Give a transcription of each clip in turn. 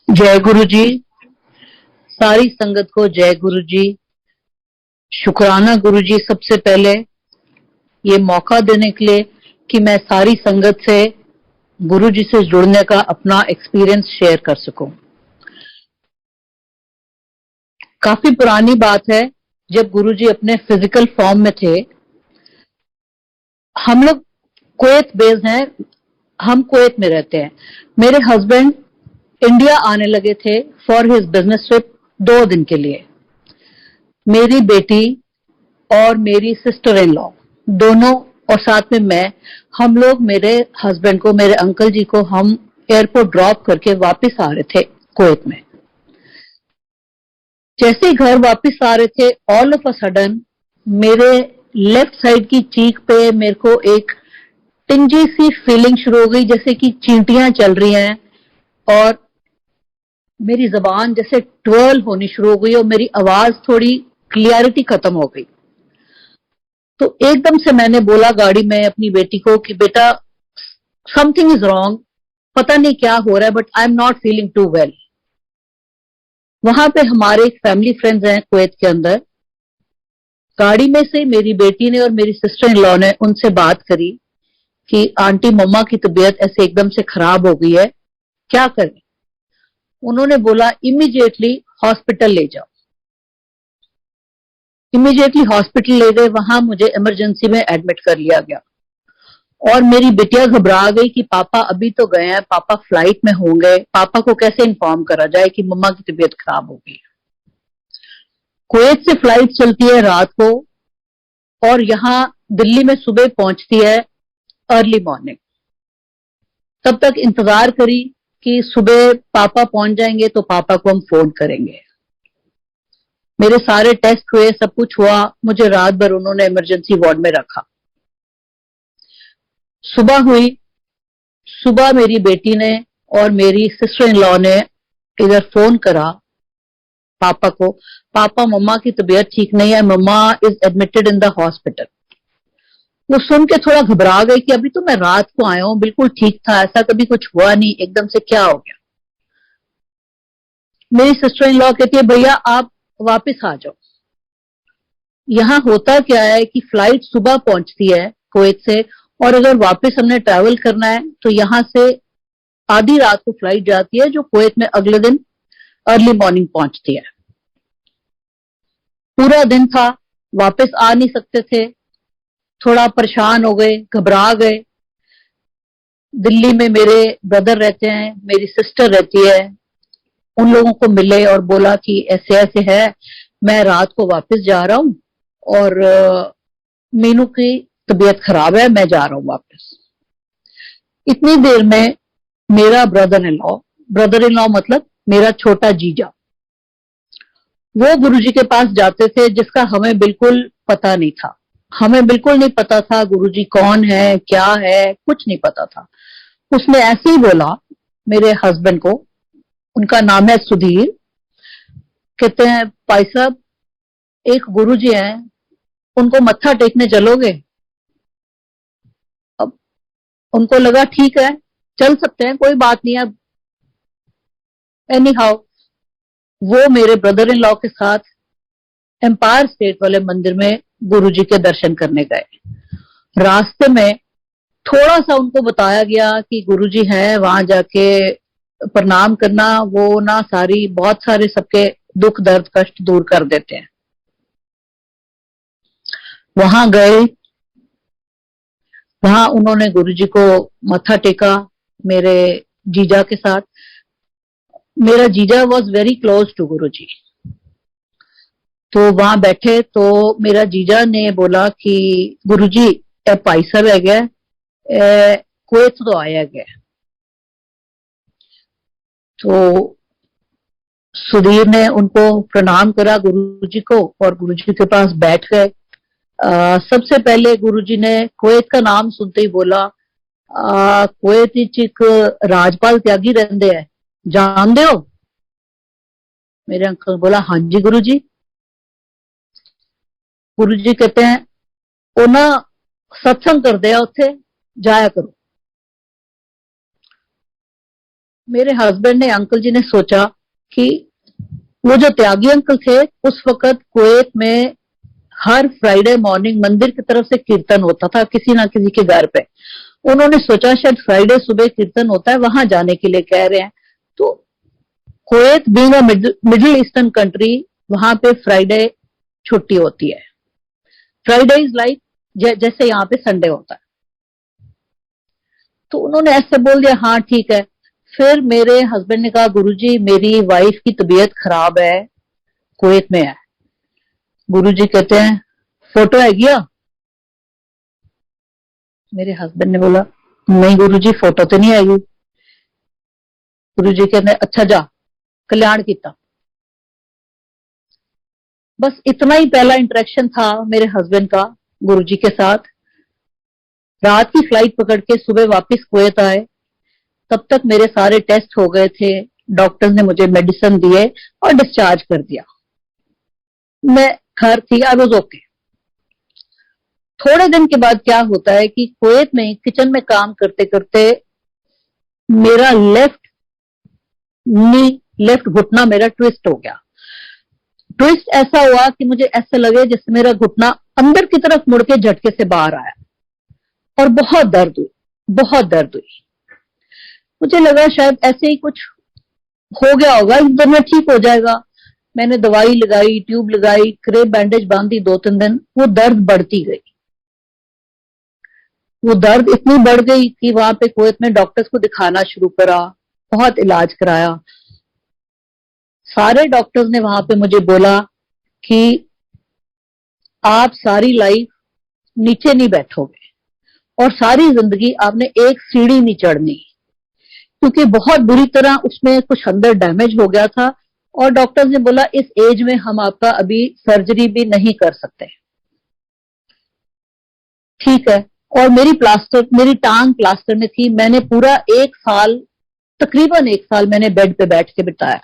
जय गुरु जी। सारी संगत को जय गुरु जी। शुक्राना गुरु जी सबसे पहले ये मौका देने के लिए कि मैं सारी संगत से गुरु जी से जुड़ने का अपना एक्सपीरियंस शेयर कर सकूं। काफी पुरानी बात है, जब गुरु जी अपने फिजिकल फॉर्म में थे। हम लोग कुवैत बेस्ड हैं, हम कुवैत में रहते हैं। मेरे हस्बैंड इंडिया आने लगे थे फॉर हिज बिजनेस ट्रिप 2 दिन के लिए। मेरी बेटी और मेरी सिस्टर इन लॉ दोनों और साथ में मैं, हम लोग मेरे हस्बैंड को, मेरे अंकल जी को हम एयरपोर्ट ड्रॉप करके वापस आ रहे थे कुवैत में। जैसे ही घर वापस आ रहे थे, ऑल ऑफ अ सडन मेरे लेफ्ट साइड की चीक पे मेरे को एक टिंजी सी फीलिंग शुरू हो गई, जैसे कि चींटियां चल रही हैं और मेरी जबान जैसे ट्वर्ल होनी शुरू हो गई और मेरी आवाज थोड़ी क्लियरिटी खत्म हो गई। तो एकदम से मैंने बोला गाड़ी में अपनी बेटी को कि बेटा समथिंग इज रॉन्ग, पता नहीं क्या हो रहा है, but I am not feeling too well. वहां पे हमारे एक फैमिली फ्रेंड्स हैं कुवैत के अंदर। गाड़ी में से मेरी बेटी ने और मेरी सिस्टर इन लॉ ने उनसे बात करी कि आंटी मम्मा की तबीयत ऐसे एकदम से खराब हो गई है, क्या करें। उन्होंने बोला इमीडिएटली हॉस्पिटल ले जाओ। इमीडिएटली हॉस्पिटल ले गए, वहां मुझे इमरजेंसी में एडमिट कर लिया गया। और मेरी बिटिया घबरा गई कि पापा अभी तो गए हैं, पापा फ्लाइट में होंगे, पापा को कैसे इन्फॉर्म करा जाए कि मम्मा की तबीयत खराब हो गई। कुवैत से फ्लाइट चलती है रात को और यहाँ दिल्ली में सुबह पहुंचती है अर्ली मॉर्निंग। तब तक इंतजार करी कि सुबह पापा पहुंच जाएंगे तो पापा को हम फोन करेंगे। मेरे सारे टेस्ट हुए, सब कुछ हुआ, मुझे रात भर उन्होंने इमरजेंसी वार्ड में रखा। सुबह हुई, सुबह मेरी बेटी ने और मेरी सिस्टर इन लॉ ने इधर फोन करा पापा को, पापा मम्मा की तबीयत ठीक नहीं है, mamma is admitted in the hospital. वो सुन के थोड़ा घबरा गई कि अभी तो मैं रात को आया हूं, बिल्कुल ठीक था, ऐसा कभी कुछ हुआ नहीं, एकदम से क्या हो गया। मेरी सिस्टर इन लॉ कहती है भैया आप वापस आ जाओ। यहाँ होता क्या है कि फ्लाइट सुबह पहुंचती है कुवैत से, और अगर वापस हमने ट्रैवल करना है तो यहाँ से आधी रात को फ्लाइट जाती है जो कुवैत में अगले दिन अर्ली मॉर्निंग पहुंचती है। पूरा दिन था, वापस आ नहीं सकते थे, थोड़ा परेशान हो गए, घबरा गए। दिल्ली में मेरे ब्रदर रहते हैं, मेरी सिस्टर रहती है, उन लोगों को मिले और बोला कि ऐसे ऐसे है, मैं रात को वापस जा रहा हूं और मीनू की तबीयत खराब है, मैं जा रहा हूं वापस। इतनी देर में मेरा ब्रदर इन लॉ मतलब मेरा छोटा जीजा, वो गुरुजी के पास जाते थे, जिसका हमें बिल्कुल पता नहीं था। हमें बिल्कुल नहीं पता था गुरुजी कौन है, क्या है, कुछ नहीं पता था। उसने ऐसे ही बोला मेरे हस्बैंड को, उनका नाम है सुधीर, कहते हैं भाई साहब एक गुरुजी हैं, उनको मत्था टेकने चलोगे। अब उनको लगा ठीक है चल सकते हैं, कोई बात नहीं। अब एनी हाउ वो मेरे ब्रदर इन लॉ के साथ एम्पायर स्टेट वाले मंदिर में गुरुजी के दर्शन करने गए। रास्ते में थोड़ा सा उनको बताया गया कि गुरुजी हैं, वहां जाके प्रणाम करना, वो ना बहुत सारे सबके दुख दर्द कष्ट दूर कर देते हैं। वहां गए, वहां उन्होंने गुरुजी को मत्था टेका मेरे जीजा के साथ। मेरा जीजा वॉज वेरी क्लोज टू गुरुजी। तो वहां बैठे तो मेरा जीजा ने बोला कि गुरुजी ए भाई साहब है गया, कुवैत तो आया गया। तो सुधीर ने उनको प्रणाम करा गुरुजी को और गुरुजी के पास बैठ गए। सबसे पहले गुरुजी ने कुवैत का नाम सुनते ही बोला कुवैत एक राजपाल त्यागी रहंदे है, जानते हो। मेरे अंकल बोला हाँ जी गुरुजी। गुरुजी कहते हैं वो ना सत्संग करते हैं, उत्थे जाया करो। मेरे हस्बैंड ने, अंकल जी ने सोचा कि वो जो त्यागी अंकल थे, उस वक्त कुवैत में हर फ्राइडे मॉर्निंग मंदिर की तरफ से कीर्तन होता था किसी ना किसी के घर पे। उन्होंने सोचा शायद फ्राइडे सुबह कीर्तन होता है, वहां जाने के लिए कह रहे हैं। तो Kuwait being a middle eastern country, वहां पे फ्राइडे छुट्टी होती है। फ्राइडे इज लाइक जैसे यहाँ पे संडे होता है। तो उन्होंने ऐसे बोल दिया, हाँ ठीक है। फिर मेरे हस्बैंड ने कहा, गुरुजी मेरी वाइफ की तबीयत खराब है, कुवैत में है। गुरुजी कहते हैं, फोटो है क्या? मेरे हस्बैंड ने बोला, नहीं गुरुजी फोटो तो नहीं आएगी। गुरुजी कहते हैं, अच्छा जा कल्याण किता। बस इतना ही पहला इंटरेक्शन था मेरे हस्बैंड का गुरुजी के साथ। रात की फ्लाइट पकड़ के सुबह वापस कुवैत आए। तब तक मेरे सारे टेस्ट हो गए थे, डॉक्टर्स ने मुझे मेडिसिन दिए और डिस्चार्ज कर दिया। मैं घर थी, आई वाज ओके। थोड़े दिन के बाद क्या होता है कि कुवैत में किचन में काम करते करते मेरा लेफ्ट घुटना मेरा ट्विस्ट हो गया। ट्विस्ट ऐसा हुआ कि मुझे ऐसा लगे जैसे मेरा घुटना अंदर की तरफ मुड़ के झटके से बाहर आया और बहुत दर्द हुई, बहुत दर्द हुई। मुझे लगा शायद ऐसे ही कुछ हो गया होगा, इस दिन में ठीक हो जाएगा। मैंने दवाई लगाई, ट्यूब लगाई, क्रेप बैंडेज बांधी 2-3 दिन। वो दर्द बढ़ती गई, वो दर्द इतनी बढ़ गई कि वहां पे कुवैत में डॉक्टर्स को दिखाना शुरू करा, बहुत इलाज कराया। सारे डॉक्टर्स ने वहां पे मुझे बोला कि आप सारी लाइफ नीचे नहीं बैठोगे और सारी जिंदगी आपने एक सीढ़ी नहीं चढ़नी, क्योंकि बहुत बुरी तरह उसमें कुछ अंदर डैमेज हो गया था। और डॉक्टर्स ने बोला, इस एज में हम आपका अभी सर्जरी भी नहीं कर सकते। ठीक है। और मेरी टांग प्लास्टर में थी। मैंने पूरा 1 साल, तकरीबन 1 साल मैंने बेड पे बैठ के बिताया।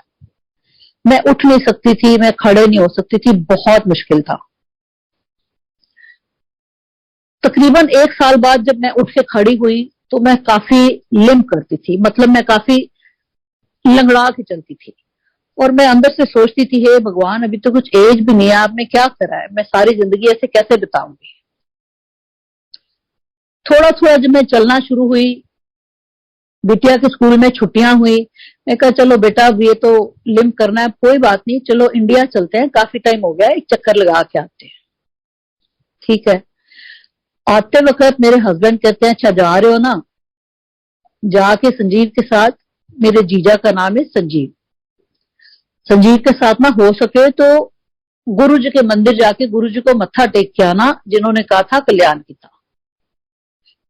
मैं उठ नहीं सकती थी, मैं खड़े नहीं हो सकती थी, बहुत मुश्किल था। तकरीबन 1 साल बाद जब मैं उठ के खड़ी हुई तो मैं काफी लिम्प करती थी, मतलब मैं काफी लंगड़ा के चलती थी। और मैं अंदर से सोचती थी, हे भगवान, अभी तो कुछ एज भी नहीं है, आपने क्या करा है, मैं सारी जिंदगी ऐसे कैसे बिताऊंगी। थोड़ा थोड़ा जब मैं चलना शुरू हुई, बिटिया के स्कूल में छुट्टियां हुई, मैं कहा चलो बेटा अब ये तो लिम्प करना है, कोई बात नहीं, चलो इंडिया चलते हैं, काफी टाइम हो गया, एक चक्कर लगा के आते हैं। ठीक है। आते वक्त मेरे हस्बैंड कहते हैं, अच्छा जा रहे हो ना, जाके संजीव के साथ, मेरे जीजा का नाम है संजीव, संजीव के साथ ना हो सके तो गुरु जी के मंदिर जाके गुरु जी को मत्था टेक के आना, जिन्होंने कहा था कल्याण की था।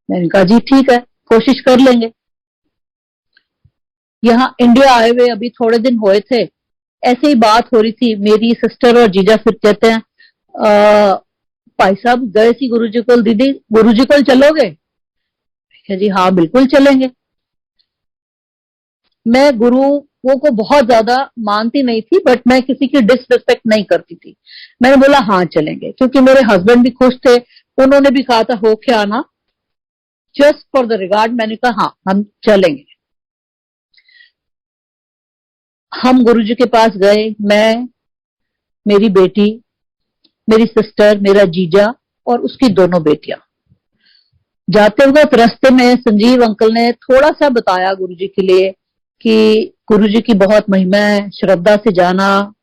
मैंने कहा जी ठीक है, कोशिश कर लेंगे। यहाँ इंडिया आए हुए अभी थोड़े दिन हुए थे, ऐसे ही बात हो रही थी, मेरी सिस्टर और जीजा फिर कहते हैं, भाई साहब गए सी गुरु जी को, दीदी गुरु जी को चलोगे? जी हाँ बिल्कुल चलेंगे। मैं गुरुओं को बहुत ज्यादा मानती नहीं थी, बट मैं किसी की डिसरिस्पेक्ट नहीं करती थी। मैंने बोला हाँ चलेंगे, क्योंकि मेरे हस्बैंड भी खुश थे, उन्होंने भी कहा था होके आना, जस्ट फॉर द रिगार्ड। मैंने कहा हाँ हम चलेंगे। हम गुरुजी के पास गए, मैं, मेरी बेटी, मेरी सिस्टर, मेरा जीजा और उसकी दोनों बेटियां। जाते वक्त रास्ते में संजीव अंकल ने थोड़ा सा बताया गुरुजी के लिए कि गुरुजी की बहुत महिमा है, श्रद्धा से जाना,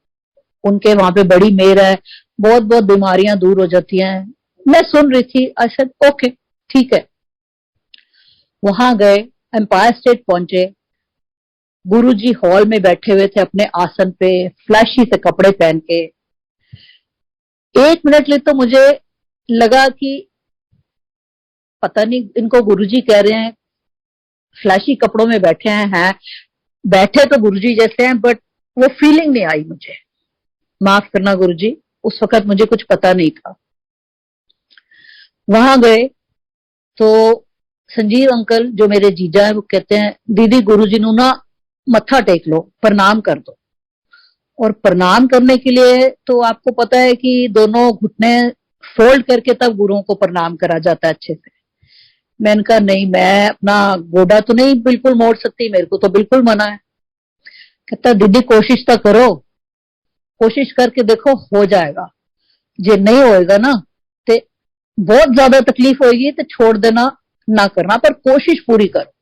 उनके वहां पे बड़ी मेहर है, बहुत बहुत बीमारियां दूर हो जाती हैं। मैं सुन रही थी, अच्छा ओके ठीक है। वहां गए, एम्पायर स्टेट पहुंचे। गुरुजी हॉल में बैठे हुए थे अपने आसन पे, फ्लैशी से कपड़े पहन के। 1 मिनट लिए तो मुझे लगा कि पता नहीं इनको गुरुजी कह रहे हैं, फ्लैशी कपड़ों में बैठे हैं, बैठे तो गुरुजी जैसे हैं, बट वो फीलिंग नहीं आई मुझे। माफ करना गुरुजी, उस वक्त मुझे कुछ पता नहीं था। वहां गए तो संजीव अंकल जो मेरे जीजा है, वो कहते हैं, दीदी गुरुजी नु ना मत्था टेक लो, प्रणाम कर दो। और प्रणाम करने के लिए तो आपको पता है कि दोनों घुटने फोल्ड करके तब गुरुओं को प्रणाम करा जाता है अच्छे से। मैंने कहा नहीं, मैं अपना गोडा तो नहीं बिल्कुल मोड़ सकती, मेरे को तो बिल्कुल मना है। कहता दीदी कोशिश तो करो, कोशिश करके देखो हो जाएगा, जे नहीं होएगा ना तो बहुत ज्यादा तकलीफ होगी तो छोड़ देना, ना करना, पर कोशिश पूरी करो।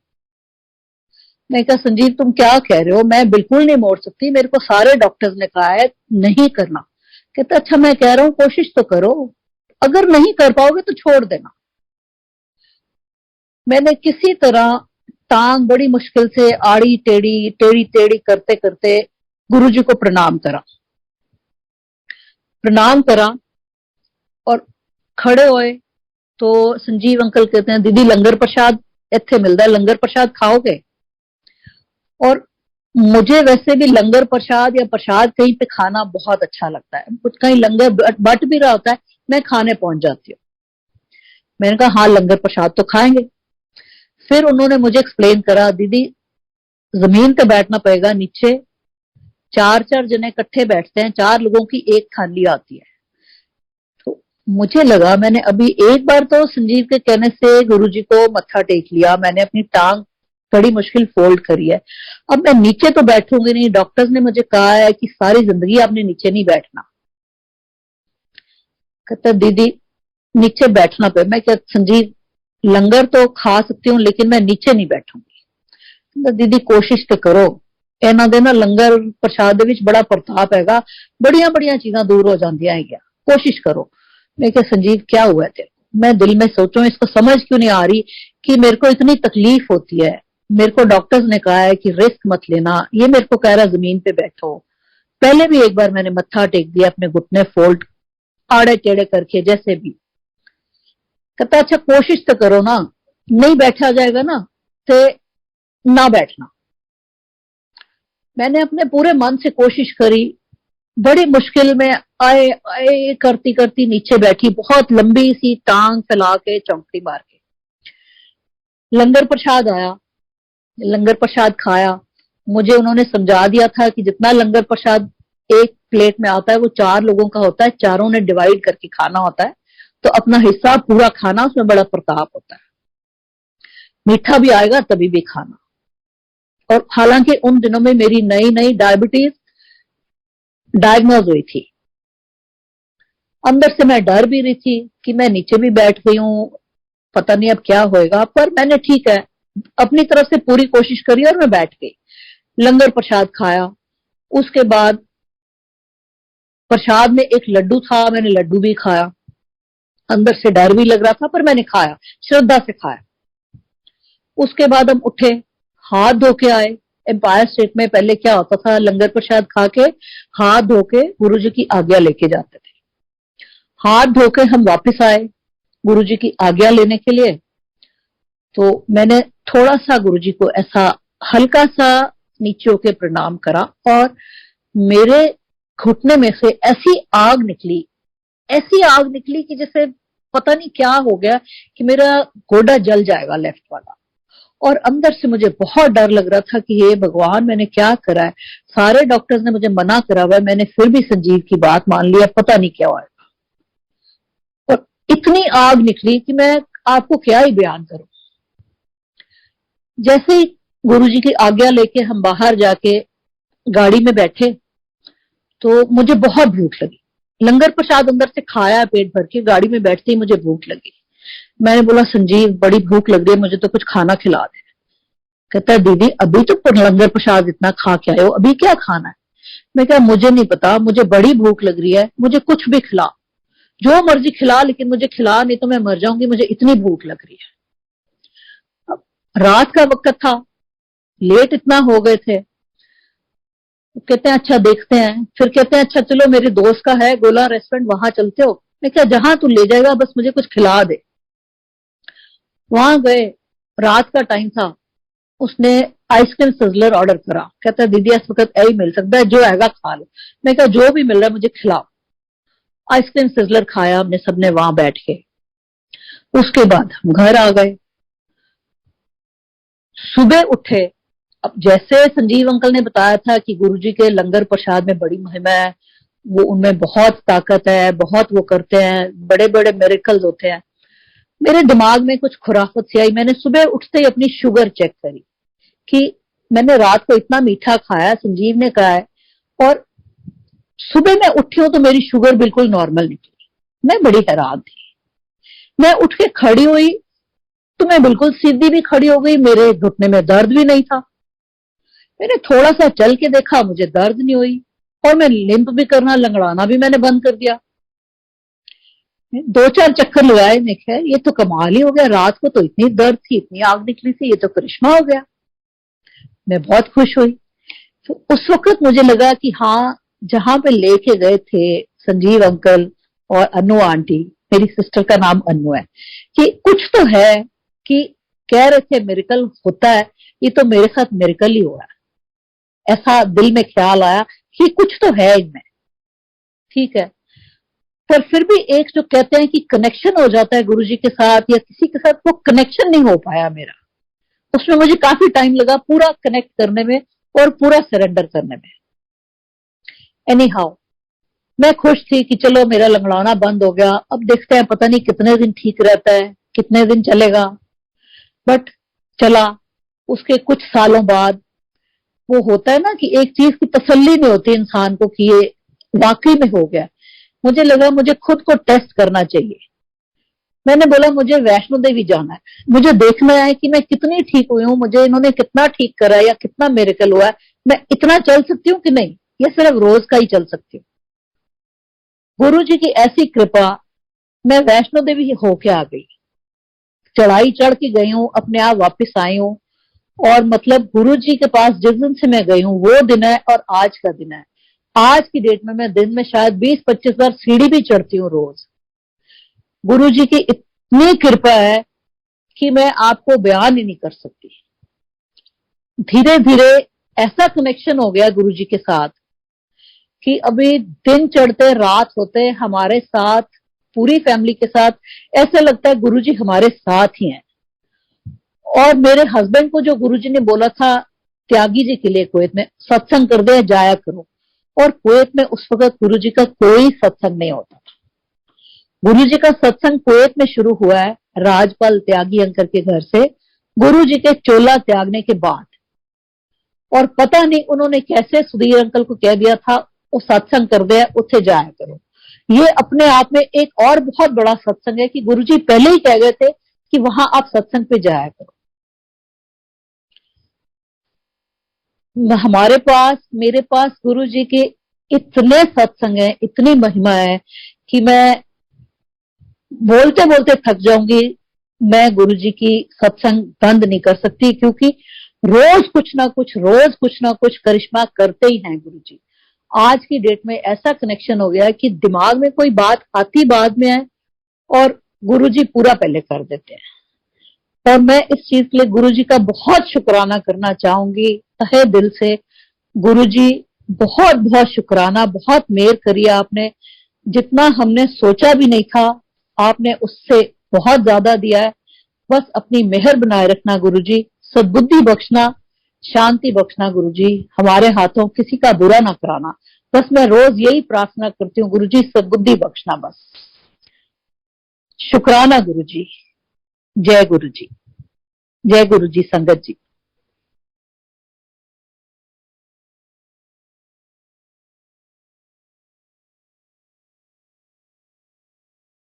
मैं कहा संजीव तुम क्या कह रहे हो, मैं बिल्कुल नहीं मोड़ सकती, मेरे को सारे डॉक्टर्स ने कहा है नहीं करना। कहता अच्छा मैं कह रहा हूं कोशिश तो करो, अगर नहीं कर पाओगे तो छोड़ देना। मैंने किसी तरह टांग बड़ी मुश्किल से आड़ी टेढ़ी टेढ़ी टेढ़ी करते करते गुरुजी को प्रणाम करा, प्रणाम करा और खड़े होए तो संजीव अंकल कहते हैं दीदी लंगर प्रसाद इत्थे मिलता है, लंगर प्रसाद खाओगे? और मुझे वैसे भी लंगर प्रसाद या प्रसाद कहीं पे खाना बहुत अच्छा लगता है, कुछ कहीं लंगर बट भी रहा होता है मैं खाने पहुंच जाती हूँ। मैंने कहा हाँ लंगर प्रसाद तो खाएंगे। फिर उन्होंने मुझे एक्सप्लेन करा दीदी जमीन पे बैठना पड़ेगा, नीचे चार चार जने इकट्ठे बैठते हैं, चार लोगों की एक थाली आती है। तो मुझे लगा मैंने अभी एक बार तो संजीव के कहने से गुरुजी को मत्था टेक लिया, मैंने अपनी टांग बड़ी मुश्किल फोल्ड करी है, अब मैं नीचे तो बैठूंगी नहीं, डॉक्टर्स ने मुझे कहा है कि सारी जिंदगी आपने नीचे नहीं बैठना। कहता दीदी नीचे बैठना पे, मैं क्या संजीव लंगर तो खा सकती हूँ लेकिन मैं नीचे नहीं बैठूंगी। दीदी कोशिश तो करो, इन्हों दे ना लंगर प्रसाद दे विच बड़ा प्रताप हैगा, बड़िया बड़िया चीजा दूर हो जांदियां है, कोशिश करो। मैं क्या संजीव क्या हुआ है तेरे को? मैं दिल में सोचूं इसको समझ क्यों नहीं आ रही कि मेरे को इतनी तकलीफ होती है, मेरे को डॉक्टर्स ने कहा है कि रिस्क मत लेना, ये मेरे को कह रहा जमीन पे बैठो। पहले भी एक बार मैंने मत्था टेक दिया, अपने घुटने फोल्ड आड़े टेढ़े करके जैसे भी। कहता अच्छा कोशिश तो करो ना, नहीं बैठा जाएगा ना तो ना बैठना। मैंने अपने पूरे मन से कोशिश करी, बड़ी मुश्किल में आए आए करती करती नीचे बैठी, बहुत लंबी सी टांग फैला के चौंकड़ी मार के। लंगर प्रसाद आया, लंगर प्रसाद खाया। मुझे उन्होंने समझा दिया था कि जितना लंगर प्रसाद एक प्लेट में आता है वो चार लोगों का होता है, चारों ने डिवाइड करके खाना होता है, तो अपना हिस्सा पूरा खाना, उसमें बड़ा प्रताप होता है, मीठा भी आएगा तभी भी खाना। और हालांकि उन दिनों में मेरी नई नई डायबिटीज डायग्नोज हुई थी, अंदर से मैं डर भी रही थी कि मैं नीचे भी बैठ गई हूं, पता नहीं अब क्या होएगा, पर मैंने ठीक है अपनी तरफ से पूरी कोशिश करी और मैं बैठ गई। लंगर प्रसाद खाया, उसके बाद प्रसाद में एक लड्डू था, मैंने लड्डू भी खाया, अंदर से डर भी लग रहा था पर मैंने खाया, श्रद्धा से खाया। उसके बाद हम उठे, हाथ धो के आए। एम्पायर स्टेट में पहले क्या होता था, लंगर प्रसाद खा के हाथ धो के गुरुजी की आज्ञा लेके जाते थे। हाथ धो के हम वापस आए गुरुजी की आज्ञा लेने के लिए। तो मैंने थोड़ा सा गुरुजी को ऐसा हल्का सा नीचे होके प्रणाम करा और मेरे घुटने में से ऐसी आग निकली, ऐसी आग निकली कि जैसे पता नहीं क्या हो गया कि मेरा गोडा जल जाएगा लेफ्ट वाला। और अंदर से मुझे बहुत डर लग रहा था कि हे भगवान मैंने क्या करा है, सारे डॉक्टर्स ने मुझे मना करा हुआ है, मैंने फिर भी संजीव की बात मान लिया, पता नहीं क्या होगा। और इतनी आग निकली कि मैं आपको क्या ही बयान करूं। जैसे ही गुरुजी की आज्ञा लेके हम बाहर जाके गाड़ी में बैठे तो मुझे बहुत भूख लगी, लंगर प्रसाद अंदर से खाया पेट भर के, गाड़ी में बैठते ही मुझे भूख लगी। मैंने बोला संजीव बड़ी भूख लग रही है, मुझे तो कुछ खाना खिला दे। कहता है दीदी अभी तो लंगर प्रसाद इतना खा के आए हो, अभी क्या खाना है? मैं क्या मुझे नहीं पता, मुझे बड़ी भूख लग रही है, मुझे कुछ भी खिला, जो मर्जी खिला, लेकिन मुझे खिला, नहीं तो मैं मर जाऊंगी, मुझे इतनी भूख लग रही है। अब रात का वक्त था, लेट इतना हो गए थे। तो कहते हैं अच्छा देखते हैं, फिर कहते हैं अच्छा चलो मेरे दोस्त का है गोला रेस्टोरेंट, वहां चलते हो? मैं क्या जहां तू ले जाएगा बस मुझे कुछ खिला दे। वहां गए, रात का टाइम था, उसने आइसक्रीम सिजलर ऑर्डर करा। कहता है दीदी इस वक्त यही मिल सकता है, जो आएगा खा लो। मैं कहा जो भी मिल रहा है मुझे खिलाओ। आइसक्रीम सिजलर खाया हमने सबने वहां बैठ के। उसके बाद हम घर आ गए, सुबह उठे। अब जैसे संजीव अंकल ने बताया था कि गुरुजी के लंगर प्रसाद में बड़ी महिमा है, वो उनमें बहुत ताकत है, बहुत वो करते हैं, बड़े बड़े मिरेकल्स होते हैं। मेरे दिमाग में कुछ खुराफत सी आई। मैंने सुबह उठते ही अपनी शुगर चेक करी कि मैंने रात को इतना मीठा खाया, संजीव ने कहा है, और सुबह मैं उठी हूं तो मेरी शुगर बिल्कुल नॉर्मल निकली। मैं बड़ी हैरान थी। मैं उठ के खड़ी हुई तो मैं बिल्कुल सीधी भी खड़ी हो गई, मेरे घुटने में दर्द भी नहीं था। मैंने थोड़ा सा चल के देखा, मुझे दर्द नहीं हुई, और मैं लिंप भी करना, लंगड़ाना भी मैंने बंद कर दिया। 2-4 चक्कर लगाए, मैं कहा ये तो कमाल ही हो गया, रात को तो इतनी दर्द थी, इतनी आग निकली थी, ये तो करिश्मा हो गया। मैं बहुत खुश हुई। तो उस वक्त मुझे लगा कि हाँ, जहां पे लेके गए थे संजीव अंकल और अनु आंटी, मेरी सिस्टर का नाम अनु है, कि कुछ तो है, कि कह रहे थे मिरेकल होता है, ये तो मेरे साथ मिरेकल ही हुआ है। ऐसा दिल में ख्याल आया कि कुछ तो है इनमें। ठीक है, पर फिर भी एक जो कहते हैं कि कनेक्शन हो जाता है गुरुजी के साथ या किसी के साथ, वो कनेक्शन नहीं हो पाया मेरा। उसमें मुझे काफी टाइम लगा पूरा कनेक्ट करने में और पूरा सरेंडर करने में। एनी हाउ, मैं खुश थी कि चलो मेरा लंगड़ाना बंद हो गया। अब देखते हैं, पता नहीं कितने दिन ठीक रहता है, कितने दिन चलेगा, बट चला। उसके कुछ सालों बाद वो होता है ना कि एक चीज की तसल्ली नहीं होती इंसान को कि ये वाकई में हो गया। मुझे लगा मुझे खुद को टेस्ट करना चाहिए। मैंने बोला मुझे वैष्णो देवी जाना है, मुझे देखना है कि मैं कितनी ठीक हुई हूँ, मुझे इन्होंने कितना ठीक करा है या कितना मिरेकल हुआ है, मैं इतना चल सकती हूँ कि नहीं, या सिर्फ रोज का ही चल सकती हूँ। गुरु जी की ऐसी कृपा, मैं वैष्णो देवी होके आ गई, चढ़ाई चढ़ के गई हूँ, अपने आप वापस आई हूँ। और मतलब गुरु जी के पास जिस दिन से मैं गई हूँ वो दिन है और आज का दिन है। आज की डेट में मैं दिन में शायद 20-25 बार सीढ़ी भी चढ़ती हूँ रोज। गुरु जी की इतनी कृपा है कि मैं आपको बयान ही नहीं कर सकती। धीरे धीरे ऐसा कनेक्शन हो गया गुरु जी के साथ कि अभी दिन चढ़ते रात होते हमारे साथ, पूरी फैमिली के साथ, ऐसा लगता है गुरु जी हमारे साथ ही हैं। और मेरे हस्बैंड को जो गुरु जी ने बोला था त्यागी जी के लिए कुवैत में सत्संग कर दे, जाया करो, और कुवैत में उस वक्त गुरु जी का कोई सत्संग नहीं होता था। गुरु जी का सत्संग कुवैत में शुरू हुआ है राजपाल त्यागी अंकल के घर से, गुरु जी के चोला त्यागने के बाद। और पता नहीं उन्होंने कैसे सुधीर अंकल को कह दिया था वो सत्संग कर दे, उसे जाया करो। ये अपने आप में एक और बहुत बड़ा सत्संग है कि गुरु जी पहले ही कह गए थे कि वहां आप सत्संग पे जाया करो। हमारे पास, मेरे पास गुरु जी के इतने सत्संग है, इतनी महिमा है कि मैं बोलते बोलते थक जाऊंगी। मैं गुरु जी की सत्संग बंद नहीं कर सकती, क्योंकि रोज कुछ ना कुछ करिश्मा करते ही हैं गुरु जी। आज की डेट में ऐसा कनेक्शन हो गया है कि दिमाग में कोई बात आती बाद में है और गुरु जी पूरा पहले कर देते हैं। और मैं इस चीज के लिए गुरु जी का बहुत शुक्राना करना चाहूंगी तहे दिल से। गुरु जी बहुत बहुत शुक्राना, बहुत मेहर करी आपने, जितना हमने सोचा भी नहीं था आपने उससे बहुत ज्यादा दिया है। बस अपनी मेहर बनाए रखना गुरु जी, सद्बुद्धि बख्शना, शांति बख्शना गुरु जी, हमारे हाथों किसी का बुरा ना कराना। बस मैं रोज यही प्रार्थना करती हूँ गुरु जी, सद्बुद्धि बख्शना बस। शुक्राना गुरु जी। जय गुरु जी, जय गुरु जी। संगत जी।